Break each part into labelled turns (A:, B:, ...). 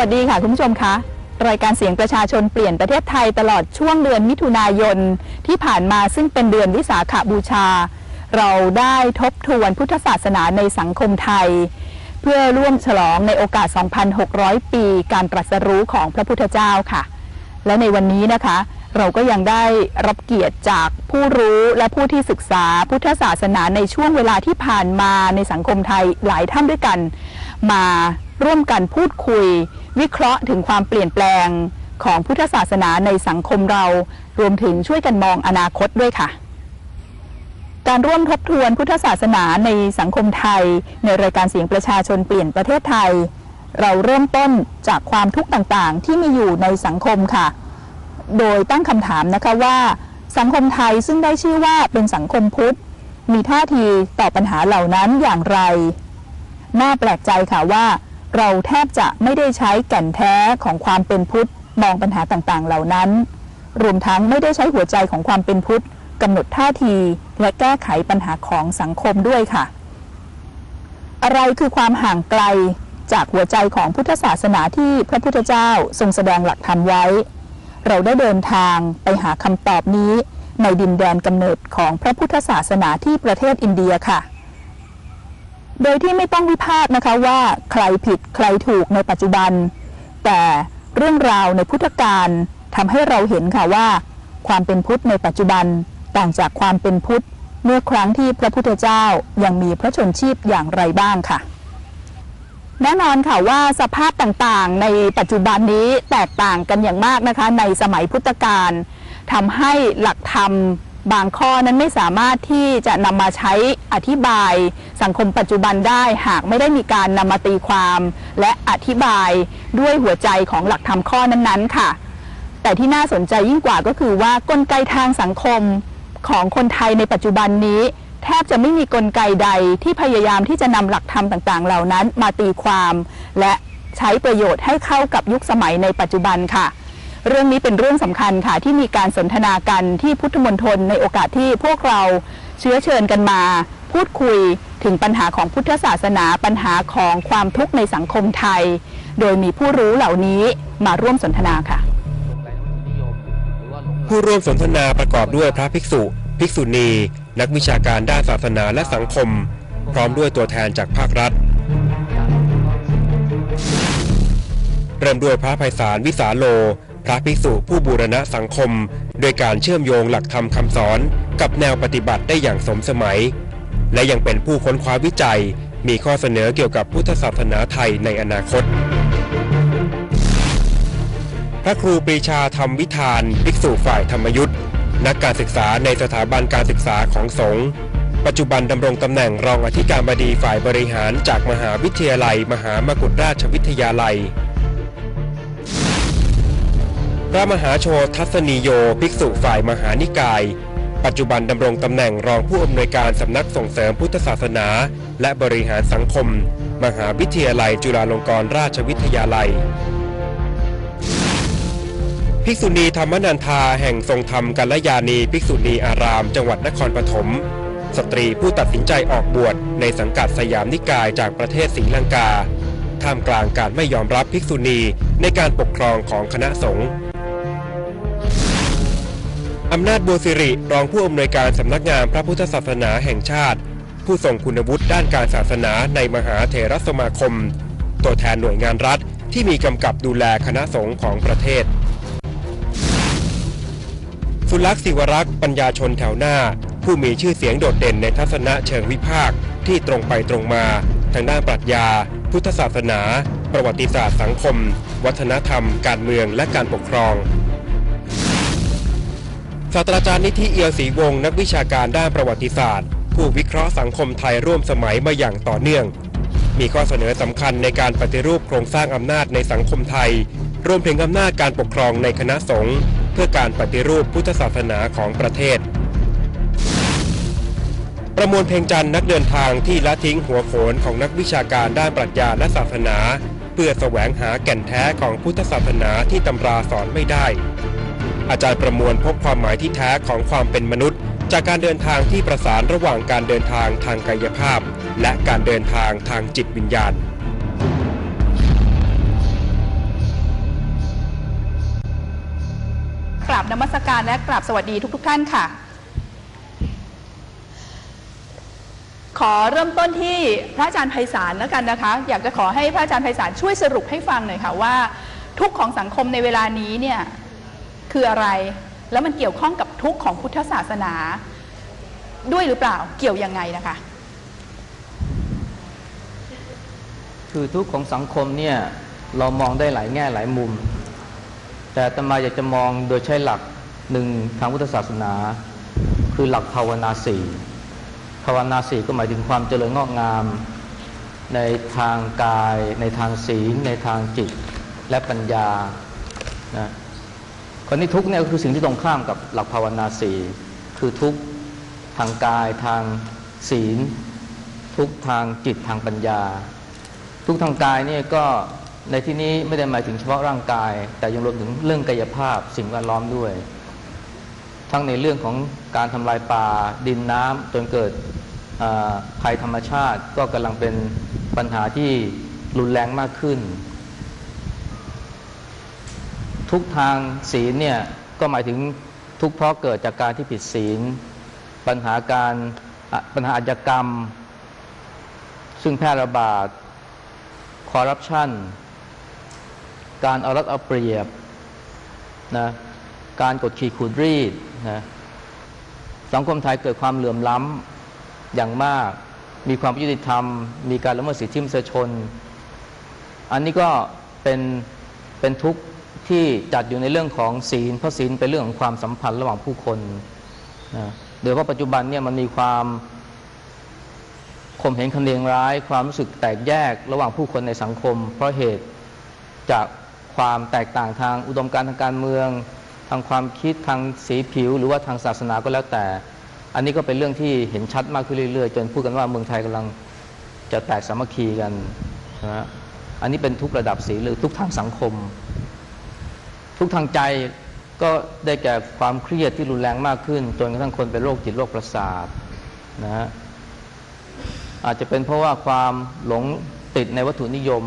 A: วัสดีค่ะคุณผู้ชมคะรายการเสียงประชาชนเปลี่ยนประเทศไทยตลอดช่วงเดือนมิถุนายนที่ผ่านมาซึ่งเป็นเดือนวิสาขบูชาเราได้ทบทวนพุทธศาสนาในสังคมไทยเพื่อร่วมฉลองในโอกาส 2,600 ปีการตรัสรู้ของพระพุทธเจ้าค่ะและในวันนี้นะคะเราก็ยังได้รับเกียรติจากผู้รู้และผู้ที่ศึกษาพุทธศาสนาในช่วงเวลาที่ผ่านมาในสังคมไทยหลายท่านด้วยกันมาร่วมกันพูดคุยวิเคราะห์ถึงความเปลี่ยนแปลงของพุทธศาสนาในสังคมเรารวมถึงช่วยกันมองอนาคตด้วยค่ะการร่วมทบทวนพุทธศาสนาในสังคมไทยในรายการเสียงประชาชนเปลี่ยนประเทศไทยเราเริ่มต้นจากความทุกข์ต่างๆที่มีอยู่ในสังคมค่ะโดยตั้งคำถามนะคะว่าสังคมไทยซึ่งได้ชื่อว่าเป็นสังคมพุทธมีท่าทีต่อปัญหาเหล่านั้นอย่างไรน่าแปลกใจค่ะว่าเราแทบจะไม่ได้ใช้แก่นแท้ของความเป็นพุทธมองปัญหาต่างๆเหล่านั้นรวมทั้งไม่ได้ใช้หัวใจของความเป็นพุทธกำหนดท่าทีและแก้ไขปัญหาของสังคมด้วยค่ะอะไรคือความห่างไกลจากหัวใจของพุทธศาสนาที่พระพุทธเจ้าทรงแสดงหลักธรรมไว้เราได้เดินทางไปหาคำตอบนี้ในดินแดนกำเนิดของพระพุทธศาสนาที่ประเทศอินเดียค่ะโดยที่ไม่ต้องวิพากษ์นะคะว่าใครผิดใครถูกในปัจจุบันแต่เรื่องราวในพุทธกาลทำให้เราเห็นค่ะว่าความเป็นพุทธในปัจจุบันต่างจากความเป็นพุทธเมื่อครั้งที่พระพุทธเจ้ายังมีพระชนชีพอย่างไรบ้างค่ะแน่นอนค่ะว่าสภาพต่างๆในปัจจุบันนี้แตกต่างกันอย่างมากนะคะในสมัยพุทธกาลทำให้หลักธรรมบางข้อนั้นไม่สามารถที่จะนำมาใช้อธิบายสังคมปัจจุบันได้หากไม่ได้มีการนำมาตีความและอธิบายด้วยหัวใจของหลักธรรมข้อนั้นๆค่ะแต่ที่น่าสนใจยิ่งกว่าก็คือว่ากลไกทางสังคมของคนไทยในปัจจุบันนี้แทบจะไม่มีกลไกใดที่พยายามที่จะนำหลักธรรมต่างๆเหล่านั้นมาตีความและใช้ประโยชน์ให้เข้ากับยุคสมัยในปัจจุบันค่ะเรื่องนี้เป็นเรื่องสำคัญค่ะที่มีการสนทนากันที่พุทธมณฑลในโอกาสที่พวกเราเชื้อเชิญกันมาพูดคุยถึงปัญหาของพุทธศาสนาปัญหาของความทุกข์ในสังคมไทยโดยมีผู้รู้เหล่านี้มาร่วมสนทนาค่ะ
B: ผู้ร่วมสนทนาประกอบด้วยพระภิกษุภิกษุณีนักวิชาการด้านศาสนาและสังคมพร้อมด้วยตัวแทนจากภาครัฐเริ่มด้วยพระไพศาลวิสาโลพระภิกษุผู้บูรณะสังคมโดยการเชื่อมโยงหลักธรรมคำสอนกับแนวปฏิบัติได้อย่างสมสมัยและยังเป็นผู้ค้นคว้าวิจัยมีข้อเสนอเกี่ยวกับพุทธศาสนาไทยในอนาคตพระครูปรีชาธรรมวิธานภิกษุฝ่ายธรรมยุทธนักการศึกษาในสถาบันการศึกษาของสงฆ์ปัจจุบันดำรงตำแหน่งรองอธิการบดีฝ่ายบริหารจากมหาวิทยาลัยมหามกุฏราชวิทยาลัยพระมหาโชทัศนีโยภิกษุฝ่ายมหานิกายปัจจุบันดำรงตำแหน่งรองผู้อำนวยการสำนักส่งเสริมพุทธศาสนาและบริหารสังคมมหาวิทยาลัยจุฬาลงกรณราชวิทยาลัยภิกษุณีธรรมนันทาแห่งทรงธรรมกัลยาณีภิกษุณีอารามจังหวัดนครปฐมสตรีผู้ตัดสินใจออกบวชในสังกัดสยามนิกายจากประเทศศรีลังกาท่ามกลางการไม่ยอมรับภิกษุณีในการปกครองของคณะสงฆ์อำนาจบัวสิริรองผู้อำนวยการสำนักงานพระพุทธศาสนาแห่งชาติผู้ทรงคุณวุฒิด้านการศาสนาในมหาเถรสมาคมตัวแทนหน่วยงานรัฐที่มีกำกับดูแลคณะสงฆ์ของประเทศสุลักษ์ศิวรักษ์ปัญญาชนแถวหน้าผู้มีชื่อเสียงโดดเด่นในทัศนะเชิงวิพากษ์ที่ตรงไปตรงมาทางด้านปรัชญาพุทธศาสนาประวัติศาสตร์สังคมวัฒนธรรมการเมืองและการปกครองศาสตราจารย์นิธิเอียวศรีวงศ์นักวิชาการด้านประวัติศาสตร์ผู้วิเคราะห์สังคมไทยร่วมสมัยมาอย่างต่อเนื่องมีข้อเสนอสำคัญในการปฏิรูปโครงสร้างอำนาจในสังคมไทยรวมถึงอำนาจการปกครองในคณะสงฆ์เพื่อการปฏิรูปพุทธศาสนาของประเทศประมวลเพ็งจันทร์นักเดินทางที่ละทิ้งหัวโขนของนักวิชาการด้านปรัชญาและศาสนาเพื่อแสวงหาแก่นแท้ของพุทธศาสนาที่ตำราสอนไม่ได้อาจารย์ประมวลพบความหมายที่แท้ของความเป็นมนุษย์จากการเดินทางที่ประสานระหว่างการเดินทางทางกายภาพและการเดินทางทางจิตวิญญาณ
A: กราบนมัสการและกราบสวัสดีทุกท่านค่ะขอเริ่มต้นที่พระอาจารย์ไพศาลแล้วกันนะคะอยากจะขอให้พระอาจารย์ไพศาลช่วยสรุปให้ฟังหน่อยค่ะว่าทุกข์ของสังคมในเวลานี้เนี่ยคืออะไรแล้วมันเกี่ยวข้องกับทุกข์ของพุทธศาสนาด้วยหรือเปล่าเกี่ยวยังไงนะคะ
C: คือทุกข์ของสังคมเนี่ยเรามองได้หลายแง่หลายมุมแต่อาตมาอยากจะมองโดยใช้หลักหนึ่งทางพุทธศาสนาคือหลักภาวนาสี่ภาวนาสี่ก็หมายถึงความเจริญงอกงามในทางกายในทางศีลในทางจิตและปัญญานะคนนี้ทุกข์เนี่ยก็คือสิ่งที่ตรงข้ามกับหลักภาวนาสี่คือทุกข์ทางกายทางศีลทุกข์ทางจิตทางปัญญาทุกข์ทางกายเนี่ยก็ในที่นี้ไม่ได้หมายถึงเฉพาะร่างกายแต่ยังรวมถึงเรื่องกายภาพสิ่งแวดล้อมด้วยทั้งในเรื่องของการทำลายป่าดินน้ำจนเกิดภัยธรรมชาติก็กำลังเป็นปัญหาที่รุนแรงมากขึ้นทุกทางศีลเนี่ยก็หมายถึงทุกเพราะเกิดจากการที่ผิดศีลปัญหาอาชญากรรมซึ่งแพร่ระบาดคอร์รัปชันการเอารัดเอาเปรียบนะการกดขี่ขูดรีดนะสังคมไทยเกิดความเหลื่อมล้ำอย่างมากมีความยุติธรรมมีการละเมิดสิทธิมนุษยชนอันนี้ก็เป็นทุกข์ที่จัดอยู่ในเรื่องของศีลเพราะศีลเป็นเรื่องของความสัมพันธ์ระหว่างผู้คนนะโดยเฉพาะปัจจุบันเนี่ยมันมีความข่มเหงคำเนียงร้ายความรู้สึกแตกแยกระหว่างผู้คนในสังคมเพราะเหตุจากความแตกต่างทางอุดมการณ์ทางการเมืองทางความคิดทางสีผิวหรือว่าทางศาสนาก็แล้วแต่อันนี้ก็เป็นเรื่องที่เห็นชัดมากขึ้นเรื่อยๆจนพูดกันว่าเมืองไทยกำลังจะแตกสามัคคีกันนะอันนี้เป็นทุกระดับสีหรือทุกทางสังคมทุกทางใจก็ได้แก่ความเครียดที่รุนแรงมากขึ้นจนกระทั่งคนเป็นโรคจิตโรคประสาทนะอาจจะเป็นเพราะว่าความหลงติดในวัตถุนิยม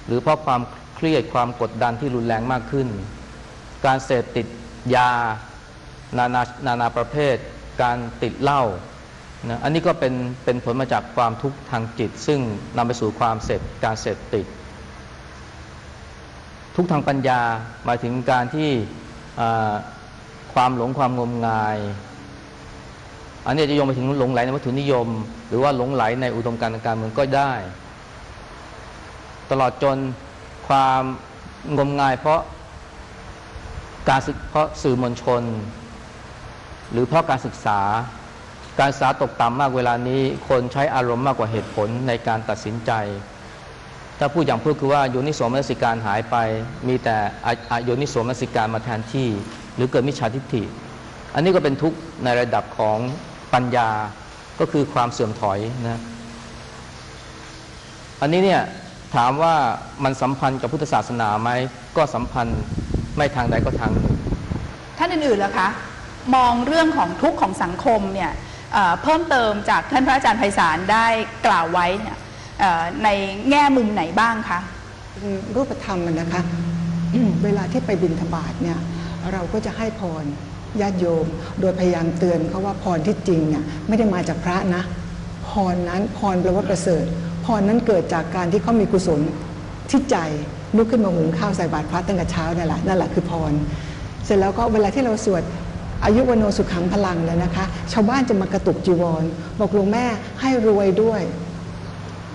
C: หรือเพราะความเครียดความกดดันที่รุนแรงมากขึ้นการเสพติดยานานาประเภทการติดเหล้านะอันนี้ก็เป็นผลมาจากความทุกข์ทางจิตซึ่งนำไปสู่การเสพติดทุกทางปัญญาหมายถึงการที่ความหลงความงมงายอันนี้จะโยงไปถึงหลงไหลในวัตถุนิยมหรือว่าหลงไหลในอุดมการณ์ทางการเมืองก็ได้ตลอดจนความงมงายเพราะสื่อมวลชนหรือเพราะการศึกษาตกต่ำมากเวลานี้คนใช้อารมณ์มากกว่าเหตุผลในการตัดสินใจถ้าพูดอย่างพูดคือว่าโยนิโสมนสิการหายไปมีแต่อโยนิโสมนสิการมาแทนที่หรือเกิดมิจฉาทิฏฐิอันนี้ก็เป็นทุกข์ในระดับของปัญญาก็คือความเสื่อมถอยนะอันนี้เนี่ยถามว่ามันสัมพันธ์กับพุทธศาสนาไหมก็สัมพันธ์ไม่ทางใดก็ทางหนึ่ง
A: ท่านอื่นๆล่ะคะมองเรื่องของทุกข์ของสังคมเนี่ยเพิ่มเติมจากท่านพระอาจารย์ไพศาลได้กล่าวไว้เนี่ยในแง่มุมไหนบ้างคะ
D: รูปธรรมนะคะ เวลาที่ไปบิณฑบาตเนี่ยเราก็จะให้พรญาติโยมโดยพยายามเตือนเขาว่าพรที่จริงเนี่ยไม่ได้มาจากพระนะพรนั้นพรแปลว่าประเสริฐพรนั้นเกิดจากการที่เขามีกุศลที่ใจลุกขึ้นมาหุงข้าวใส่บาตรพระตั้งแต่เช้านั่นแหละคือพรเสร็จแล้วก็เวลาที่เราสวดอายุวโนสุขังพลังเลยนะคะชาวบ้านจะมากระตุกจีวรบอกหลวงแม่ให้รวยด้วย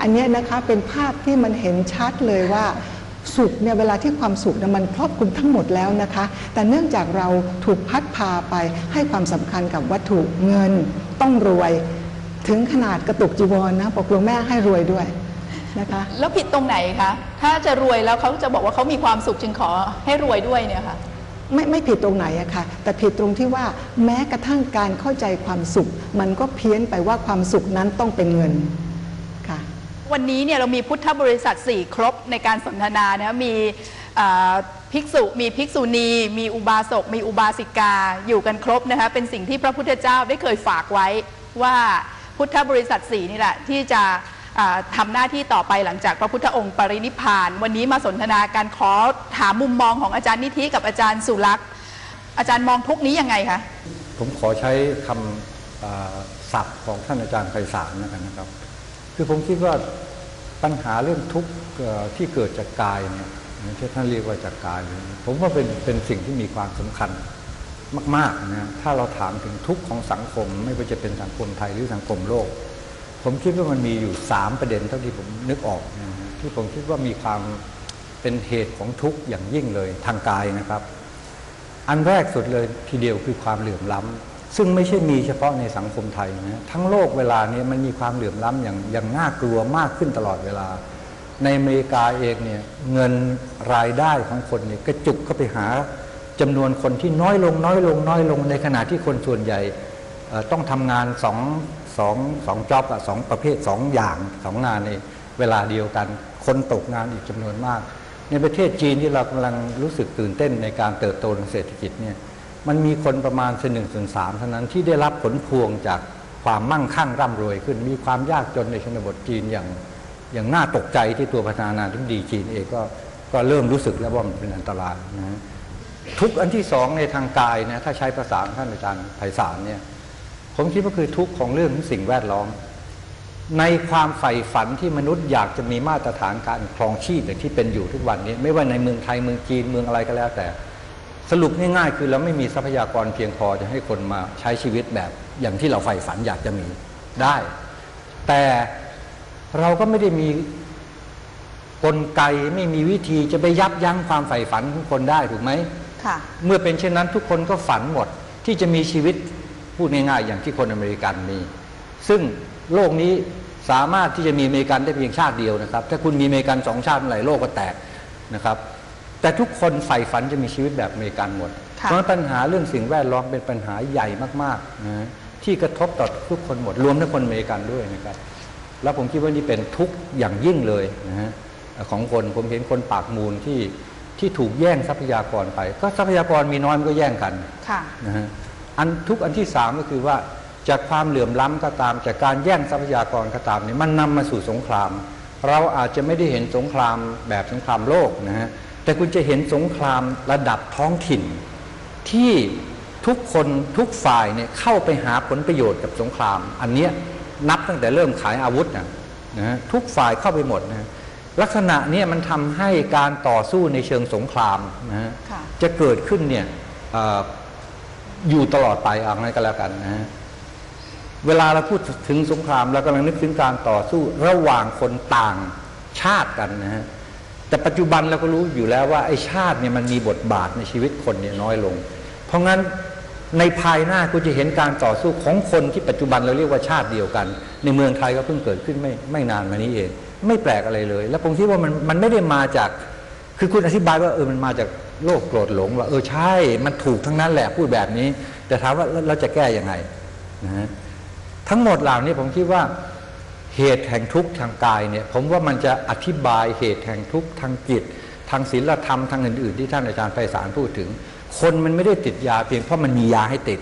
D: อันนี้นะคะเป็นภาพที่มันเห็นชัดเลยว่าสุขเนี่ยเวลาที่ความสุขเนี่ยมันครอบคลุมทั้งหมดแล้วนะคะแต่เนื่องจากเราถูกพัดพาไปให้ความสำคัญกับวัตถุเงินต้องรวยถึงขนาดกระตุกจีวรนะบอกหลวงแม่ให้รวยด้วยนะคะ
A: แล้วผิดตรงไหนคะถ้าจะรวยแล้วเขาจะบอกว่าเขามีความสุขจึงขอให้รวยด้วยเนี่ยค่ะ
D: ไม่ผิดตรงไหนอะค่ะแต่ผิดตรงที่ว่าแม้กระทั่งการเข้าใจความสุขมันก็เพี้ยนไปว่าความสุขนั้นต้องเป็นเงินค่ะ
A: วันนี้เนี่ยเรามีพุทธบริษัท4ครบในการสนทนานะมีภิกษุมีภิกษุณีมีอุบาสกมีอุบาสิกาอยู่กันครบนะคะเป็นสิ่งที่พระพุทธเจ้าได้เคยฝากไว้ว่าพุทธบริษัท4นี่แหละที่จะทำหน้าที่ต่อไปหลังจากพระพุทธองค์ปรินิพพานวันนี้มาสนทนาการขอถามมุมมองของอาจารย์นิธิกับอาจารย์สุลักษณ์ อาจารย์มองทุกข์นี้ยังไงคะ
E: ผมขอใช้คำศัพท์ของท่านอาจารย์ไพศาลนะครับคือผมคิดว่าปัญหาเรื่องทุกข์ที่เกิดจากกายเนี่ยที่ท่านเรียกว่าจากกายผมว่าเป็นสิ่งที่มีความสำคัญมากๆนะถ้าเราถามถึงทุกข์ของสังคมไม่ว่าจะเป็นสังคมไทยหรือสังคมโลกผมคิดว่ามันมีอยู่3ประเด็นเท่าที่ผมนึกออกนะที่ผมคิดว่ามีความเป็นเหตุของทุกข์อย่างยิ่งเลยทางกายนะครับอันแรกสุดเลยทีเดียวคือความเหลื่อมล้ำซึ่งไม่ใช่มีเฉพาะในสังคมไทยนะทั้งโลกเวลานี้มันมีความเหลื่อมล้ำอย่างน่ากลัวมากขึ้นตลอดเวลาในอเมริกาเองเนี่ยเงินรายได้ของคนเนี่ยกระจุกเข้าไปหาจำนวนคนที่น้อยลงในขณะที่คนส่วนใหญ่ต้องทำงานสองจ็อบสองประเภท2 อย่าง2 งานในเวลาเดียวกันคนตกงานอีกจำนวนมากในประเทศจีนที่เรากำลังรู้สึกตื่นเต้นในการเติบโตทางเศรษฐกิจเนี่ยมันมีคนประมาณ1/3เท่านั้นที่ได้รับผลพวงจากความมั่งคั่งร่ำรวยขึ้นมีความยากจนในชนบทจีนอย่างน่าตกใจที่ตัวประธานาธิบดีจีนเองก็เริ่มรู้สึกแล้วว่ามันเป็นอันตรายนะทุกอันที่2ในทางกายนะถ้าใช้ภาษาท่านอาจารย์ไพศาลเนี่ยผมคิดว่าคือทุกข์ของเรื่องสิ่งแวดล้อมในความใฝ่ฝันที่มนุษย์อยากจะมีมาตรฐานการครองชีพอย่างที่เป็นอยู่ทุกวันนี้ไม่ว่าในเมืองไทยเมืองจีนเมืองอะไรก็แล้วแต่สรุปง่ายๆคือเราไม่มีทรัพยากรเพียงพอจะให้คนมาใช้ชีวิตแบบอย่างที่เราใฝ่ฝันอยากจะมีได้แต่เราก็ไม่ได้มีกลไกไม่มีวิธีจะไปยับยั้งความใฝ่ฝันของคนได้ถูกไหมค่ะเมื่อเป็นเช่นนั้นทุกคนก็ฝันหมดที่จะมีชีวิตพูดง่ายๆอย่างที่คนอเมริกันมีซึ่งโลกนี้สามารถที่จะมีอเมริกันได้เพียงชาติเดียวนะครับถ้าคุณมีอเมริกัน2 ชาติเมื่อไหร่โลกก็แตกนะครับแต่ทุกคนใฝ่ฝันจะมีชีวิตแบบอเมริกันหมดเพราะปัญหาเรื่องสิ่งแวดล้อมเป็นปัญหาใหญ่มากๆนะที่กระทบต่อทุกคนหมดรวมทั้งคนอเมริกันด้วยนะครับแล้วผมคิดว่านี่เป็นทุกข์อย่างยิ่งเลยนะฮะของคนผมเห็นคนปากมูลที่ถูกแย่งทรัพยากรไปก็ทรัพยากรมีน้อยมันก็แย่งกันนะฮะทุกอันที่3ก็คือว่าจากความเหลื่อมล้ำก็ตามจากการแย่งทรัพยากรก็ตามเนี่ยมันนำมาสู่สงครามเราอาจจะไม่ได้เห็นสงครามแบบสงครามโลกนะฮะแต่คุณจะเห็นสงครามระดับท้องถิ่นที่ทุกคนทุกฝ่ายเนี่ยเข้าไปหาผลประโยชน์กับสงครามอันเนี้ยนับตั้งแต่เริ่มขายอาวุธนะฮะทุกฝ่ายเข้าไปหมดนะลักษณะนี้มันทำให้การต่อสู้ในเชิงสงครามนะฮะจะเกิดขึ้นเนี่ยอยู่ตลอดไปเอางั้นก็แล้วกันนะฮะเวลาเราพูดถึงสงครามเรากำลังนึกถึงการต่อสู้ระหว่างคนต่างชาติกันนะฮะแต่ปัจจุบันเราก็รู้อยู่แล้วว่าไอ้ชาติเนี่ยมันมีบทบาทในชีวิตคนเนี่ยน้อยลงเพราะงั้นในภายหน้าก็จะเห็นการต่อสู้ของคนที่ปัจจุบันเราเรียกว่าชาติเดียวกันในเมืองไทยก็เพิ่งเกิดขึ้นไม่นานมานี้เองไม่แปลกอะไรเลยแล้วผมคิดว่ามันไม่ได้มาจากคือคุณอธิบายว่ามันมาจากโลภโกรธหลงว่าใช่มันถูกทั้งนั้นแหละพูดแบบนี้แต่ถามว่าเราจะแก้ยังไงนะฮะทั้งหมดเหล่านี้ผมคิดว่าเหตุแห่งทุกข์ทางกายเนี่ยผมว่ามันจะอธิบายเหตุแห่งทุกข์ทางจิตทางศีลธรรมทางอื่นๆที่ท่านอาจารย์ไพศาลพูดถึงคนมันไม่ได้ติดยาเพียงเพราะมันมียาให้ติด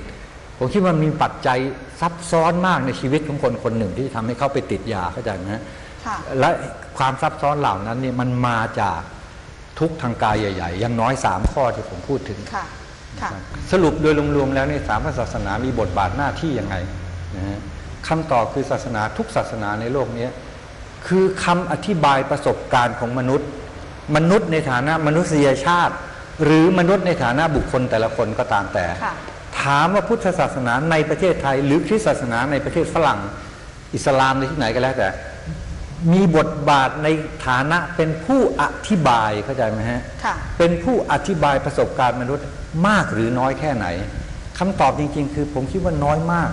E: ผมคิดว่ามีปัจจัยซับซ้อนมากในชีวิตของคนคนหนึ่งที่ทำให้เขาไปติดยาเข้าใจไหมและความซับซ้อนเหล่านั้นเนี่ยมันมาจากทุกข์ทางกายใหญ่ๆอย่างน้อย3 ข้อที่ผมพูดถึงสรุปโดยรวมๆแล้วใน3 ศาสนามีบทบาทหน้าที่ยังไงนะฮะคำตอบคือศาสนาทุกศาสนาในโลกนี้คือคำอธิบายประสบการณ์ของมนุษย์ในฐานะมนุษยชาติหรือมนุษย์ในฐานะบุคคลแต่ละคนก็ตามแต่ถามว่าพุทธศาสนาในประเทศไทยหรือคริสตศาสนาในประเทศฝรั่งอิสลามในที่ไหนก็แล้วแต่มีบทบาทในฐานะเป็นผู้อธิบายเข้าใจไหมฮะเป็นผู้อธิบายประสบการณ์มนุษย์มากหรือน้อยแค่ไหนคำตอบจริงๆคือผมคิดว่าน้อยมาก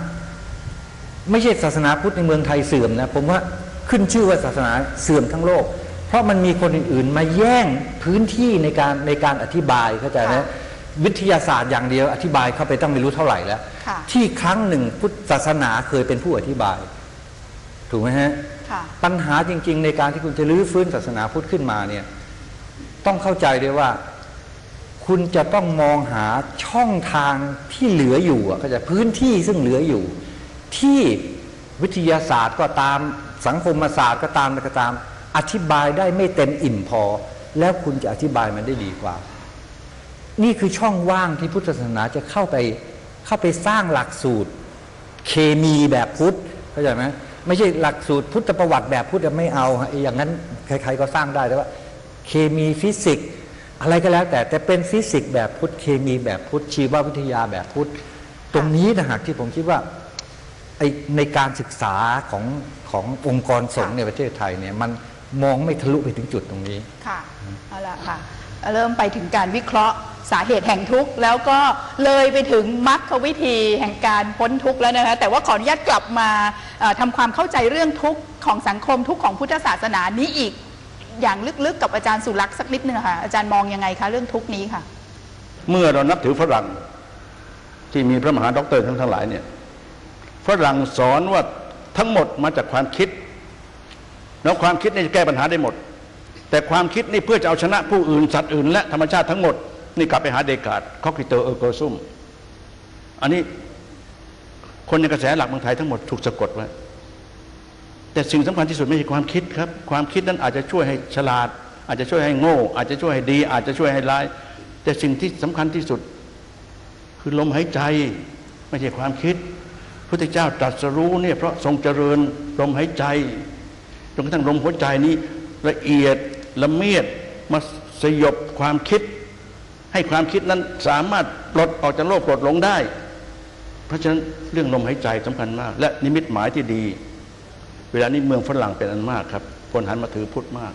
E: ไม่ใช่ศาสนาพุทธในเมืองไทยเสื่อมนะผมว่าขึ้นชื่อว่าศาสนาเสื่อมทั้งโลกเพราะมันมีคนอื่นๆมาแย่งพื้นที่ในการอธิบายเข้าใจไหมวิทยาศาสตร์อย่างเดียวอธิบายเข้าไปตั้งไม่รู้เท่าไหร่แล้วที่ครั้งหนึ่งพุทธศาสนาเคยเป็นผู้อธิบายถูกไหมฮะปัญหาจริงๆในการที่คุณจะรื้อฟื้นศาสนาพุทธขึ้นมาเนี่ยต้องเข้าใจด้วยว่าคุณจะต้องมองหาช่องทางที่เหลืออยู่ก็จะพื้นที่ซึ่งเหลืออยู่ที่วิทยาศาสตร์ก็ตามสังคมศาสตร์ก็ตามอะไรก็ตามอธิบายได้ไม่เต็มอิ่มพอแล้วคุณจะอธิบายมันได้ดีกว่า นี่คือช่องว่างที่พุทธศาสนาจะเข้าไปสร้างหลักสูตรเคมีแบบพุทธเข้าใจไหมไม่ใช่หลักสูตรพุทธประวัติแบบพุทธไม่เอาอย่างนั้นใครๆก็สร้างได้แต่ว่าเคมีฟิสิกส์อะไรก็แล้วแต่เป็นฟิสิกส์แบบพุทธเคมีแบบพุทธชีววิทยาแบบพุทธตรงนี้นะฮะที่ผมคิดว่าในการศึกษาขององค์กรสงฆ์ในประเทศไทยเนี่ยมันมองไม่ทะลุไปถึงจุดตรงนี้
A: ค่ะเอาละค่ะเริ่มไปถึงการวิเคราะห์สาเหตุแห่งทุกข์แล้วก็เลยไปถึงมรรควิธีแห่งการพ้นทุกข์แล้วนะคะแต่ว่าขออนุญาตกลับมาทำความเข้าใจเรื่องทุกข์ของสังคมทุกข์ของพุทธศาสนานี้อีกอย่างลึกๆกับอาจารย์สุรักษ์สักนิดนึงค่ะอาจารย์มองยังไงคะเรื่องทุกข์นี้ค่ะ
F: เมื่อเรานับถือฝรั่งที่มีพระมหาด็อกเตอร์ทั้งหลายเนี่ยฝรั่งสอนว่าทั้งหมดมาจากความคิดแล้วความคิดนี่จะแก้ปัญหาได้หมดแต่ความคิดนี่เพื่อจะเอาชนะผู้อื่นสัตว์อื่นและธรรมชาติทั้งหมดนี่กลับไปหาเดการ์ตคอกิเตอร์เออร์โกซุมอันนี้คนในกระแสหลักเมืองไทยทั้งหมดถูกสะกดไว้แต่สิ่งสำคัญที่สุดไม่ใช่ความคิดครับความคิดนั้นอาจจะช่วยให้ฉลาดอาจจะช่วยให้โง่อาจจะช่วยให้ดีอาจจะช่วยให้ร้ายแต่สิ่งที่สำคัญที่สุดคือลมหายใจไม่ใช่ความคิดพระพุทธเจ้าตรัสรู้เนี่ยเพราะทรงเจริญลมหายใจจนกระทั่งลมหัวใจนี้ละเอียดละเมียดมาสยบความคิดให้ความคิดนั้นสามารถปลดออกจากโลกปลดหลงได้เพราะฉะนั้นเรื่องลมหายใจสำคัญมากและนิมิตหมายที่ดีเวลานี้เมืองฝรั่งเป็นอันมากครับคนหันมาถือพุทธมาก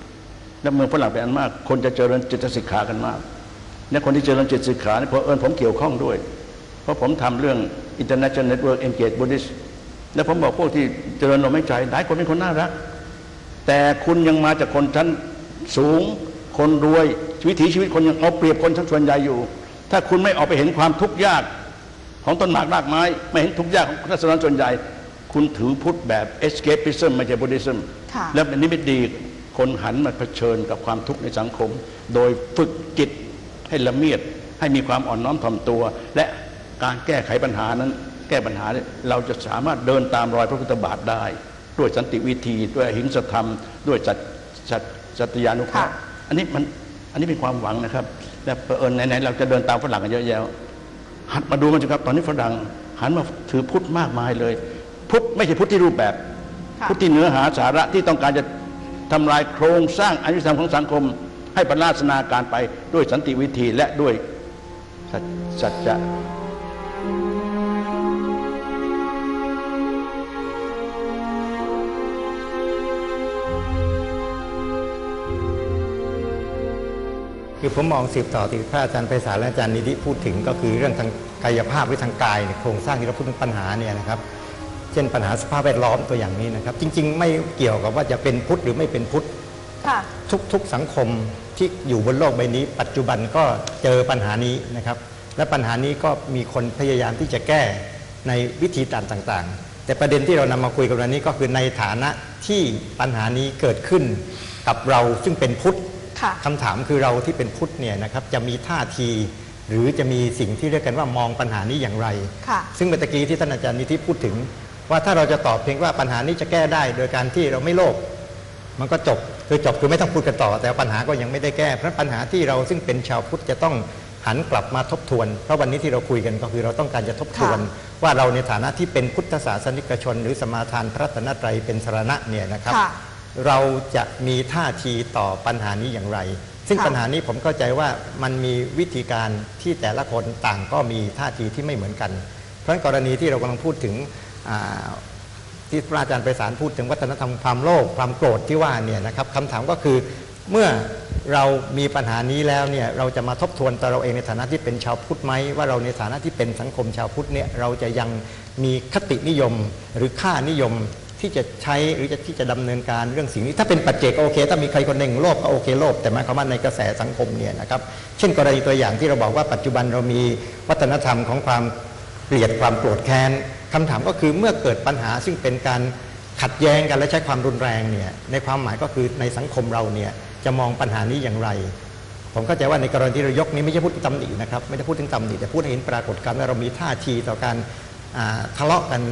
F: และเมืองฝรั่งเป็นอันมากคนจะเจริญจิตสิกขากันมากและคนที่เจริญจิตสิกขาเนี่ยผมเกี่ยวข้องด้วยเพราะผมทำเรื่อง International Network Engage Buddhist และผมบอกพวกที่เจริญลมหายใจหลายคนเป็นคนน่ารักแต่คุณยังมาจากคนชั้นสูงคนรวยวิถีชีวิตคนยังเอาเปรียบคนส่วนใหญ่อยู่ถ้าคุณไม่ออกไปเห็นความทุกข์ยากของต้นหมากรากไม้ไม่เห็นทุกข์ยากของราษฎรส่วนใหญ่คุณถือพุทธแบบ escapism ไม่ใช่ Buddhism และเป็นนิมิตดีคนหันมาเผชิญกับความทุกข์ในสังคมโดยฝึกจิตให้ละเมียดให้มีความอ่อนน้อมถ่อมตัวและการแก้ไขปัญหานั้นแก้ปัญหาเราจะสามารถเดินตามรอยพระพุทธบาทได้ด้วยสันติวิธีด้วยอหิงสธรรมด้วยสัตยานุเคราะห์อันนี้เป็นความหวังนะครับและเผอิญไหนๆเราจะเดินตามฝรั่งกันเยอะแยะหัดมาดูกันสิครับตอนนี้ฝรั่งหันมาถือพุทธมากมายเลยพุทธไม่ใช่พุทธที่รูปแบบพุทธที่เนื้อหาสาระที่ต้องการจะทำลายโครงสร้างอนิจจังของสังคมให้บรรลัยนาการไปด้วยสันติวิธีและด้วยสัจจะ
G: คือผมมองสืบต่อที่พระอาจารย์ไพศาลและอาจารย์นิธิพูดถึงก็คือเรื่องทางกายภาพหรือทางกายโครงสร้างที่เราพูดถึงปัญหาเนี่ยนะครับเช่นปัญหาสภาพแวดล้อมตัวอย่างนี้นะครับจริงๆไม่เกี่ยวกับว่าจะเป็นพุทธหรือไม่เป็นพุทธทุกสังคมที่อยู่บนโลกใบนี้ปัจจุบันก็เจอปัญหานี้นะครับและปัญหานี้ก็มีคนพยายามที่จะแก้ในวิธีต่างๆแต่ประเด็นที่เรานำมาคุยกันวันนี้ก็คือในฐานะที่ปัญหานี้เกิดขึ้นกับเราซึ่งเป็นพุทธคำถามคือเราที่เป็นพุทธเนี่ยนะครับจะมีท่าทีหรือจะมีสิ่งที่เรียกกันว่ามองปัญหานี้อย่างไรซึ่งเมื่อกี้ที่ท่านอาจารย์นิธิพูดถึงว่าถ้าเราจะตอบเพียงว่าปัญหานี้จะแก้ได้โดยการที่เราไม่โลภมันก็จบคือไม่ต้องพูดกันต่อแต่ปัญหาก็ยังไม่ได้แก้เพราะปัญหาที่เราซึ่งเป็นชาวพุทธจะต้องหันกลับมาทบทวนเพราะวันนี้ที่เราคุยกันก็คือเราต้องการจะทบทวนว่าเราในฐานะที่เป็นพุทธศาสนิกชนหรือสมาทานพระรัตนตรัยเป็นสรณะเนี่ยนะครับเราจะมีท่าทีต่อปัญหานี้อย่างไรซึ่งปัญหานี้ผมเข้าใจว่ามันมีวิธีการที่แต่ละคนต่างก็มีท่าทีที่ไม่เหมือนกันเพราะกรณีที่เรากำลังพูดถึงที่พระอาจารย์ไพศาลพูดถึงวัฒนธรรมความโลภความโกรธที่ว่าเนี่ยนะครับคำถามก็คือเมื่อเรามีปัญหานี้แล้วเนี่ยเราจะมาทบทวนตัวเราเองในฐานะที่เป็นชาวพุทธไหมว่าเราในฐานะที่เป็นสังคมชาวพุทธเนี่ยเราจะยังมีคตินิยมหรือค่านิยมที่จะใช้หรือที่จะดำเนินการเรื่องสิ่งนี้ถ้าเป็นปัจเจกโอเคถ้ามีใครคนหนึ่งโลภก็โอเคโลภแต่หมายความว่าในกระแสสังคมเนี่ยนะครับเช่นกรณีตัวอย่างที่เราบอกว่าปัจจุบันเรามีวัฒนธรรมของความเกลียดความโกรธแค้นคำถามก็คือเมื่อเกิดปัญหาซึ่งเป็นการขัดแย้งกันและใช้ความรุนแรงเนี่ยในความหมายก็คือในสังคมเราเนี่ยจะมองปัญหานี้อย่างไรผมเข้าใจว่าในกรณีที่เรายกนี้ไม่ใช่พูดถึงตำหนินะครับไม่ได้พูดถึงตำหนิแต่พูดให้เห็นปรากฏการณ์ว่าเรามีท่าทีต่อการทะเลาะกัน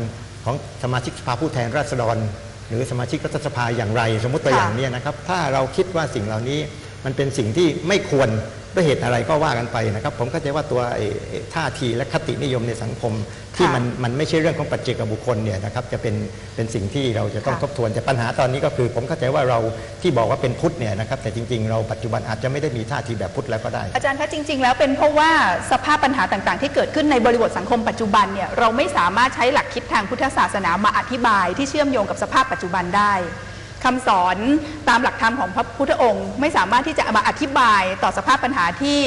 G: ของสมาชิกสภาผู้แทนราษฎรหรือสมาชิกรัฐสภาอย่างไรสมมติตัวอย่างนี้นะครับถ้าเราคิดว่าสิ่งเหล่านี้มันเป็นสิ่งที่ไม่ควร ด้วยเหตุอะไรก็ว่ากันไปนะครับผมเข้าใจว่าตัวท่าทีและคตินิยมในสังคมที่มันไม่ใช่เรื่องของปัจเจกบุคคลเนี่ยนะครับจะเป็นสิ่งที่เราจะต้องทบทวนแต่ปัญหาตอนนี้ก็คือผมเข้าใจว่าเราที่บอกว่าเป็นพุทธเนี่ยนะครับแต่จริงๆเราปัจจุบันอาจจะไม่ได้มีท่าทีแบบพุทธแล้วก็ได้
A: อาจารย์คะจริงๆแล้วเป็นเพราะว่าสภาพปัญหาต่างๆที่เกิดขึ้นในบริบทสังคมปัจจุบันเนี่ยเราไม่สามารถใช้หลักคิดทางพุทธศาสนามาอธิบายที่เชื่อมโยงกับสภาพปัจจุบันได้คำสอนตามหลักธรรมของพระพุทธองค์ไม่สามารถที่จะมาอธิบายต่อสภาพปัญหาที่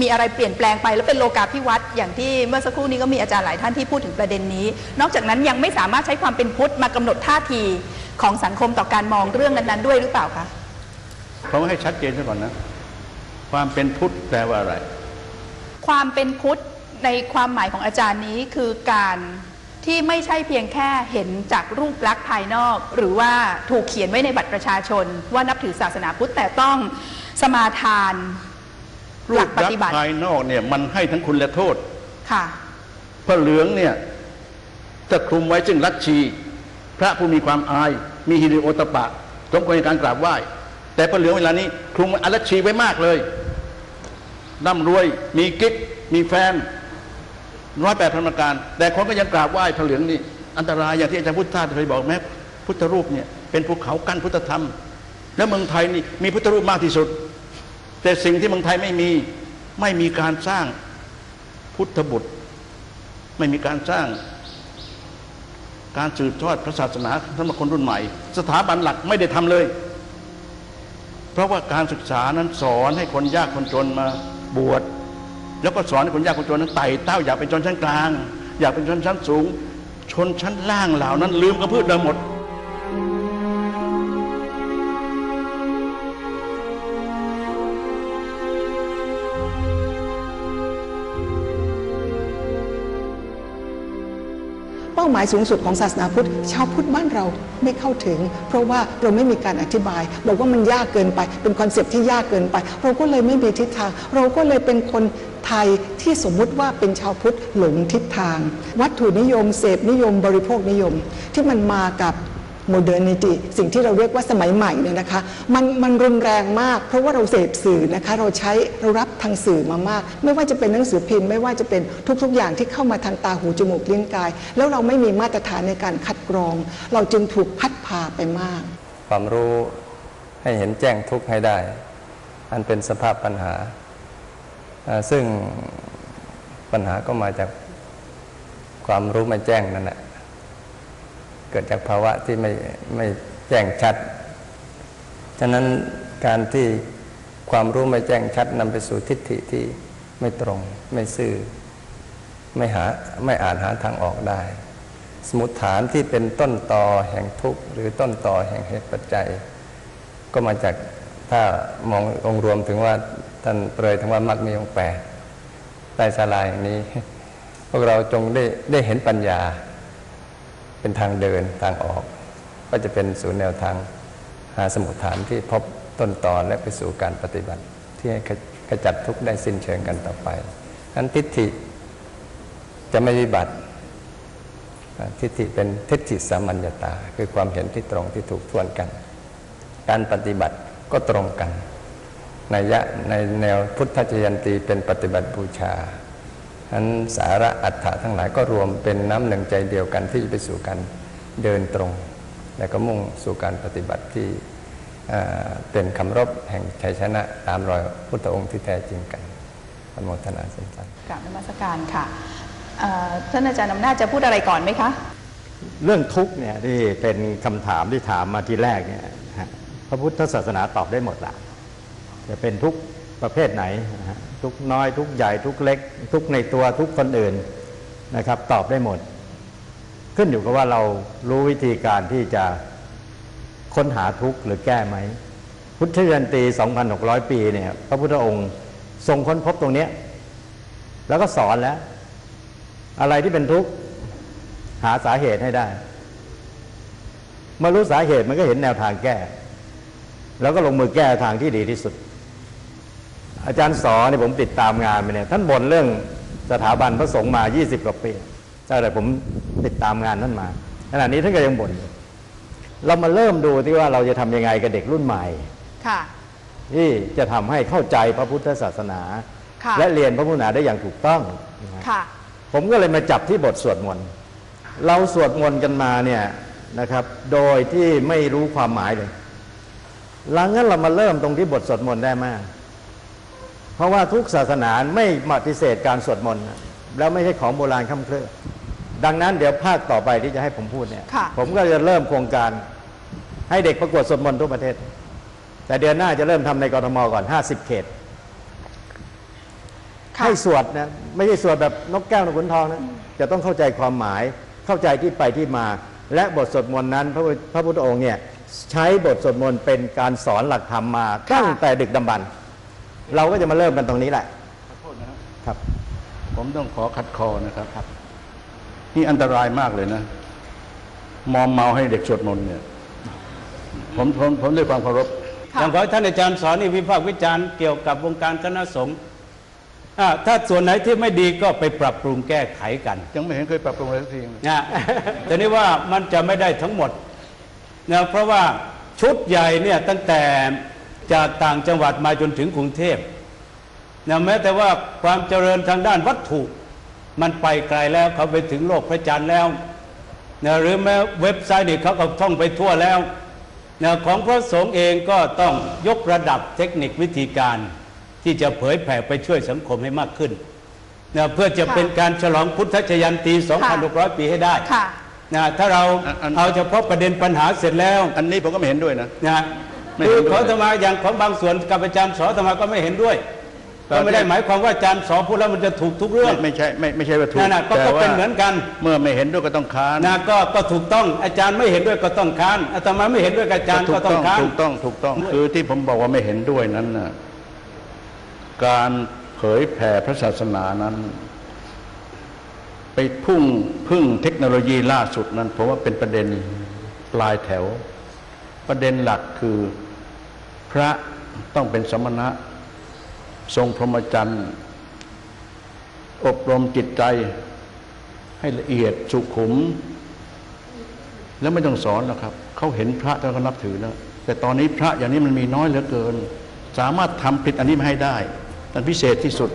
A: มีอะไรเปลี่ยนแปลงไปแล้วเป็นโลกาภิวัตน์อย่างที่เมื่อสักครู่นี้ก็มีอาจารย์หลายท่านที่พูดถึงประเด็นนี้นอกจากนั้นยังไม่สามารถใช้ความเป็นพุทธมากำหนดท่าทีของสังคมต่อการมองเรื่องนั้นๆด้วยหรือเปล่าคะ
F: ผมให้ชัดเจนซะก่อนนะความเป็นพุทธแปลว่าอะไร
A: ความเป็นพุทธในความหมายของอาจารย์นี้คือการที่ไม่ใช่เพียงแค่เห็นจากรูปลักษณ์ภายนอกหรือว่าถูกเขียนไว้ในบัตรประชาชนว่านับถือศาสนาพุทธแต่ต้องสมาทานหลักปฏิบัติ
F: ภายนอกเนี่ยมันให้ทั้งคุณและโทษ
A: ค่ะ
F: พระเหลืองเนี่ยจะคลุมไว้ซึ่งลัทธิพระผู้มีความอายมีฮิริโอตปะสมควรในการกราบไหว้แต่พระเหลืองเวลานี้คลุมอลัทธิไว้มากเลยร่ำรวยมีกิ๊กมีแฟน108 ประการแต่คนก็ยังกราบไหว้พระเหลืองนี่อันตรายอย่างที่อาจารย์พุทธทาสเคยบอกแม้พุทธรูปเนี่ยเป็นภูเขากั้นพุทธธรรมแล้วเมืองไทยนี่มีพุทธรูปมากที่สุดแต่สิ่งที่เมืองไทยไม่มีการสร้างพุทธบุตรไม่มีการสร้างการสืบทอดพระศาสนาสำหรับคนรุ่นใหม่สถาบันหลักไม่ได้ทำเลยเพราะว่าการศึกษานั้นสอนให้คนยากคนจนมาบวชแล้วก็สอนให้คนยากคนจนนั้นไต่เต้าอยากเป็นชนชั้นกลางอยากเป็นชนชั้นสูงชนชั้นล่างเหล่านั้นลืมกระพืชเดิมหมด
D: เป้าหมายสูงสุดของศาสนาพุทธชาวพุทธบ้านเราไม่เข้าถึงเพราะว่าเราไม่มีการอธิบายบอกว่ามันยากเกินไปเป็นคอนเซ็ปต์ที่ยากเกินไปเราก็เลยไม่มีทิศทางเราก็เลยเป็นคนไทยที่สมมุติว่าเป็นชาวพุทธหลงทิศทางวัตถุนิยมเสพนิยมบริโภคนิยมที่มันมากับโมเดิร์นิตี้สิ่งที่เราเรียกว่าสมัยใหม่เนี่ยนะคะมันรุนแรงมากเพราะว่าเราเสพสื่อนะคะเรารับทางสื่อมามากไม่ว่าจะเป็นหนังสือพิมพ์ไม่ว่าจะเป็นทุกๆอย่างที่เข้ามาทางตาหูจมูกลิ้นกายแล้วเราไม่มีมาตรฐานในการคัดกรองเราจึงถูกพัดพาไปมาก
C: ความรู้ให้เห็นแจ้งทุกข์ให้ได้อันเป็นสภาพปัญหาซึ่งปัญหาก็มาจากความรู้ไม่แจ้งนั่นแหละเกิดจากภาวะที่ไม่แจ้งชัดฉะนั้นการที่ความรู้ไม่แจ้งชัดนำไปสู่ทิฏฐิที่ไม่ตรงไม่ซื่อไม่อาจหาทางออกได้สมุฏฐานที่เป็นต้นตอแห่งทุกข์หรือต้นตอแห่งเหตุปัจจัยก็มาจากถ้ามององค์รวมถึงว่าท่านเปรยถึงว่ามรรคมีองค์8ใต้ศาลาอย่างนี้พวกเราจงได้เห็นปัญญาเป็นทางเดินทางออกก็จะเป็นศูนย์แนวทางหาสมุฏฐานที่พบต้นตอและไปสู่การปฏิบัติที่ให้ขจัดทุกข์ได้สิ้นเชิงกันต่อไปนั้นทิฏฐิจะไม่วิบัติทิฏฐิเป็นทิฏฐิสามัญญตาคือความเห็นที่ตรงที่ถูกถ้วนกันการปฏิบัติก็ตรงกันในแนวพุทธจยันตีเป็นปฏิบัติบูชานั้นสาระอัตถะทั้งหลายก็รวมเป็นน้ำหนึ่งใจเดียวกันที่จะไปสู่การเดินตรงและก็มุ่งสู่การปฏิบัติที่เป็นคำรบแห่งชัยชนะตามรอยพุทธองค์ที่แท้จริงกันอนุโมทนาสั้น
A: ๆกราบนมัสการค่ะท่านอาจารย์อำนาจจะพูดอะไรก่อนไหมคะ
G: เรื่องทุกข์เนี่ยที่เป็นคำถามที่ถามมาทีแรกเนี่ยพระพุทธศาสนาตอบได้หมดละจะเป็นทุกข์ประเภทไหนทุกน้อยทุกใหญ่ทุกเล็กทุกในตัวทุกคนอื่นนะครับตอบได้หมดขึ้นอยู่กับว่าเรารู้วิธีการที่จะค้นหาทุกข์หรือแก้ไหมพุทธยันตี 2,600 ปีเนี่ยพระพุทธองค์ทรงค้นพบตรงนี้แล้วก็สอนแล้วอะไรที่เป็นทุกข์หาสาเหตุให้ได้เมื่อรู้สาเหตุมันก็เห็นแนวทางแก้แล้วก็ลงมือแก้ทางที่ดีที่สุดอาจารย์สอนเนี่ยผมติดตามงานไปเนี่ยท่านบ่นเรื่องสถาบันพระสงฆ์มา20 กว่าปีตั้งแต่ผมติดตามงานท่านมาขณะนี้ท่านก็ยังบ่นเรามาเริ่มดูที่ว่าเราจะทำยังไงกับเด็กรุ่นใหม่
A: ค่ะ
H: ที่จะทำให้เข้าใจพระพุทธศาสนา
A: ค่ะ
H: และเรียนพระพุทธศาสนาได้อย่างถูกต้องนะฮะ
A: ค่ะ
H: ผมก็เลยมาจับที่บทสวดมนต์เราสวดมนต์กันมาเนี่ยนะครับโดยที่ไม่รู้ความหมายเลยหลังนั้นเรามาเริ่มตรงที่บทสวดมนต์ได้มาก เพราะว่าทุกศาสนาไม่ปฏิเสธการสวดมนต์แล้วไม่ใช่ของโบราณค่ำเคลื่อดังนั้นเดี๋ยวภาคต่อไปที่จะให้ผมพูดเนี่ย
A: ค่ะ
H: ผมก็จะเริ่มโครงการให้เด็กประกวดสวดมนต์ทั่วประเทศ แต่เดือนหน้าจะเริ่มทำในกทมก่อน50เขต
A: ค่ะ
H: ให้สวดนะไม่ใช่สวดแบบนกแก้วนกขุนทองนะจะต้องเข้าใจความหมายเข้าใจที่ไปที่มา และบทสวดมนต์นั้นพระพุทธองค์เนี่ยใช้บทสวดมนต์เป็นการสอนหลักธรรมมาตั้งแต่ดึกดำบรรพ์เราก็จะมาเริ่มกันตรงนี้แหละ
F: ขอโทษนะครับ
H: ครับ
F: ผมต้องขอขัดคอนะครับนี่อันตรายมากเลยนะมอมเมาให้เด็กสวดมนต์เนี่ยผมด้วยความเคารพ
I: อย่างขอให้ท่านอาจารย์สอนนี่วิพากษ์วิจารณ์เกี่ยวกับวงการคณะสงฆ์ถ้าส่วนไหนที่ไม่ดีก็ไปปรับปรุงแก้ไขกัน
F: ยังไม่เห็นเคยปรับปรุงอะไรสักทีเลย
I: นะแต่นี่ว่ามันจะไม่ได้ทั้งหมดนะเพราะว่าชุดใหญ่เนี่ยตั้งแต่จากต่างจังหวัดมาจนถึงกรุงเทพนะแม้แต่ว่าความเจริญทางด้านวัตถุมันไปไกลแล้วเขาไปถึงโลกพระจันทร์แล้วนะหรือแม้เว็บไซต์นี่เขาก็ท่องไปทั่วแล้วนะของพระสงฆ์เองก็ต้องยกระดับเทคนิควิธีการที่จะเผยแผ่ไปช่วยสังคมให้มากขึ้นนะเพื่อจะเป็นการฉลองพุทธชยันตี 2,600 ปีให้ได้
A: ค่ะ
I: นะถ้าเราเอาเฉพาะประเด็นปัญหาเสร็จแล้ว
F: อันนี้ผมก็ไม่เห็นด้วยนะ
I: นะ
F: ไม่
I: คื
F: เห็
I: อน
F: ด้วย
I: ของอาตมาอย่างของบางส่วนกับอาจารย์สออาตมาก็ไม่เห็นด้วย
F: แต่
I: ก็ไม่ได้หมายความว่าอาจารย์สอพูดแล้วมันจะถูกทุกเรื่อง
F: ไม่ใช่ว่าถูก
I: นั่นน่ะก็
F: แต่ว่า
I: เป็นเหมือนกัน
F: เมื่อไม่เห็นด้วยก็ต้องค้าน
I: นะก็ถูกต้องอาจารย์ไม่เห็นด้วยก็ต้องค้านอาตมาไม่เห็นด้วยกับอาจารย์ก็ต้องค้าน
F: ถูกต้องคือที่ผมบอกว่าไม่เห็นด้วยนั้นน่ะการเผยแผ่พระศาสนานั้น ไปพึ่งเทคโนโลยีล่าสุดนั้นผมว่าเป็นประเด็นปลายแถว ประเด็นหลักคือพระต้องเป็นสมณะทรงพรหมจรรย์อบรมจิตใจให้ละเอียดสุขุม แล้วไม่ต้องสอนหรอกครับเขาเห็นพระแล้วก็นับถือแล้วแต่ตอนนี้พระอย่างนี้มันมีน้อยเหลือเกิน สามารถทำผิดอันนี้มาให้ได้นั่นพิเศษที่สุด